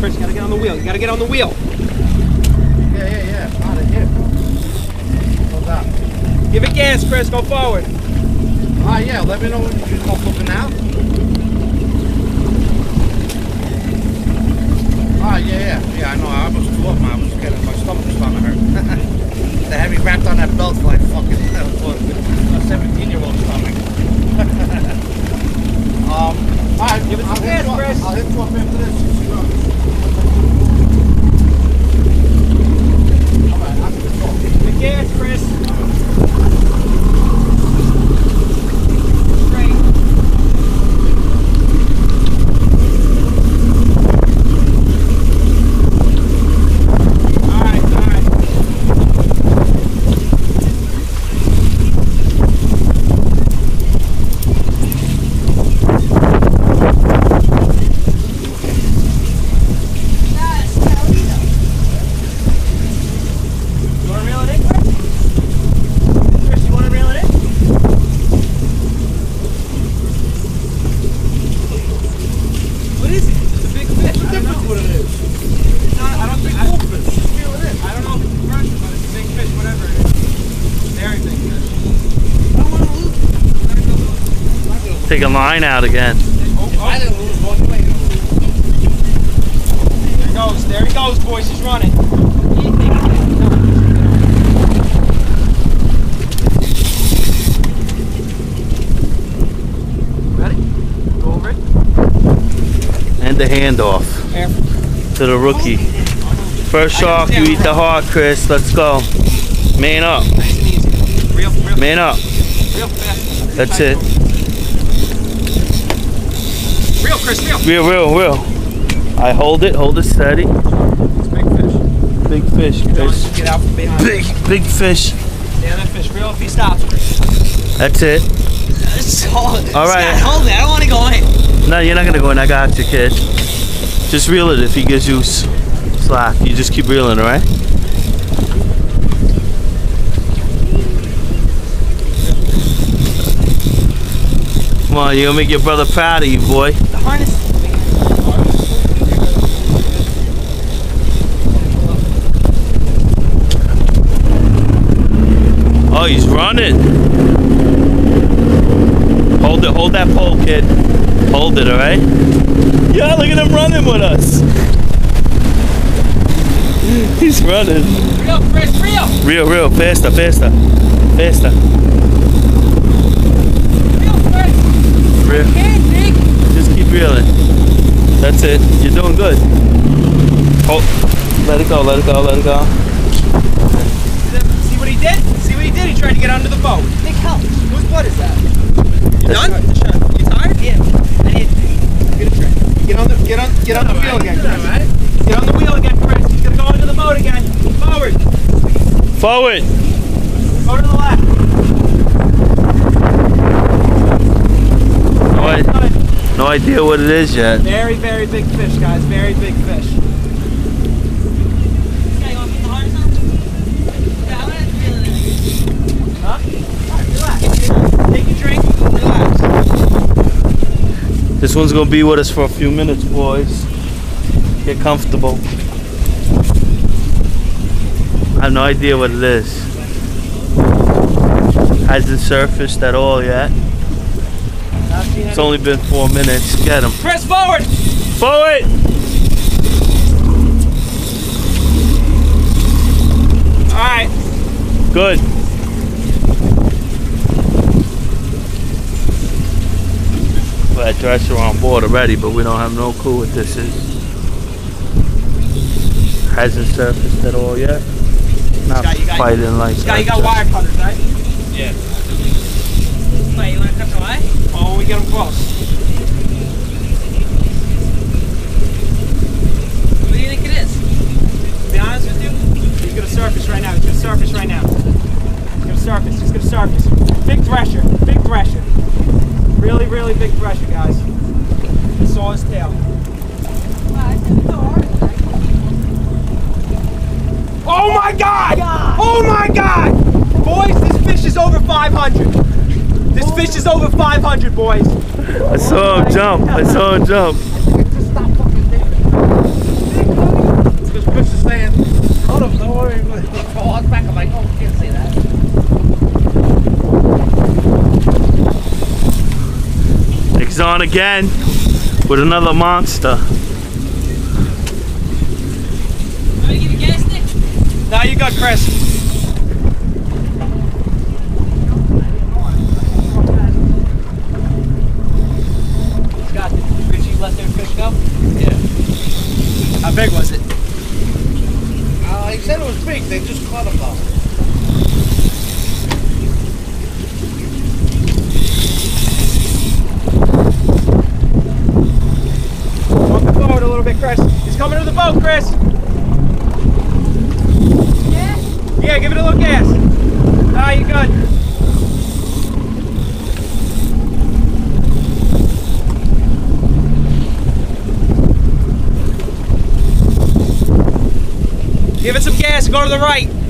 Chris, you gotta get on the wheel. You gotta get on the wheel. Yeah. Out of here. Hold up. Give it gas, Chris. Go forward. Yeah. Let me know when you're looking out. Yeah, I know. I almost threw up, man. I was getting, my stomach was starting to hurt. The heavy wrapped on that belt like fucking a 17-year-old stomach. Alright, give it some gas, Chris. I'll hit you up after this. Alright, I'll just go. Give it gas, Chris. Take a line out again. I didn't lose one way. There he goes, boys. He's running. Ready? Go over it. And the handoff to the rookie. First shark, you eat the heart, Chris. Let's go. Man up. Nice and easy. Real. Man up. Real fast. That's it. Real, Chris, real. Real. I hold it steady. It's big fish. Big fish, Chris. Get out from behind. Big fish. Yeah, that fish. Real if he stops, Chris. That's it. All right. Hold it. I don't want to go in. No, you're not gonna go in. I got you, kid. Just reel it if he gives you slack. You just keep reeling, all right? Come on, you're gonna make your brother proud of you, boy. The harness. Oh, he's running. Hold that pole, kid. Hold it, all right? Yeah, look at him running with us. He's running. Real, Chris, real. Real, faster. Real. Just keep reeling. That's it. You're doing good. Oh, let it go. See what he did? He tried to get under the boat. Big help. Whose blood is that? You done? You tired? Yeah. I need to get a drink. Get on the wheel again, Chris. Get on the wheel again, Chris. He's gonna go under the boat again. Forward. Forward. Go to the left. No idea what it is yet. Very, very big fish, guys. Very big fish. Huh? Alright, relax. Take a drink. Relax. This one's gonna be with us for a few minutes, boys. Get comfortable. I have no idea what it is. Hasn't surfaced at all yet. It's only been 4 minutes. Get him. Press forward! Forward! Alright. Good. Well, that dresser on board already, but we don't have no clue what this is. Hasn't surfaced at all yet. Not fighting like Scott, you got wire cutters, right? Yeah. Wait, you want to cut the wire? Oh, when we get them close. What do you think it is? To be honest with you, he's going to surface right now. He's going to surface right now. He's going to surface. He's going to surface. Big thresher. Big thresher. Really, really big thresher, guys. I saw his tail. Oh my God! Oh my God! Boys, this fish is over 500. This fish is over 500, boys. I saw him jump. Big again with another monster. Now you got Chris. Scott, did you let their fish go? Yeah. How big was it? He said it was big. They just caught him though. Walk forward a little bit, Chris. He's coming to the boat, Chris. Yeah, give it a little gas. Ah, you good. Give it some gas and go to the right.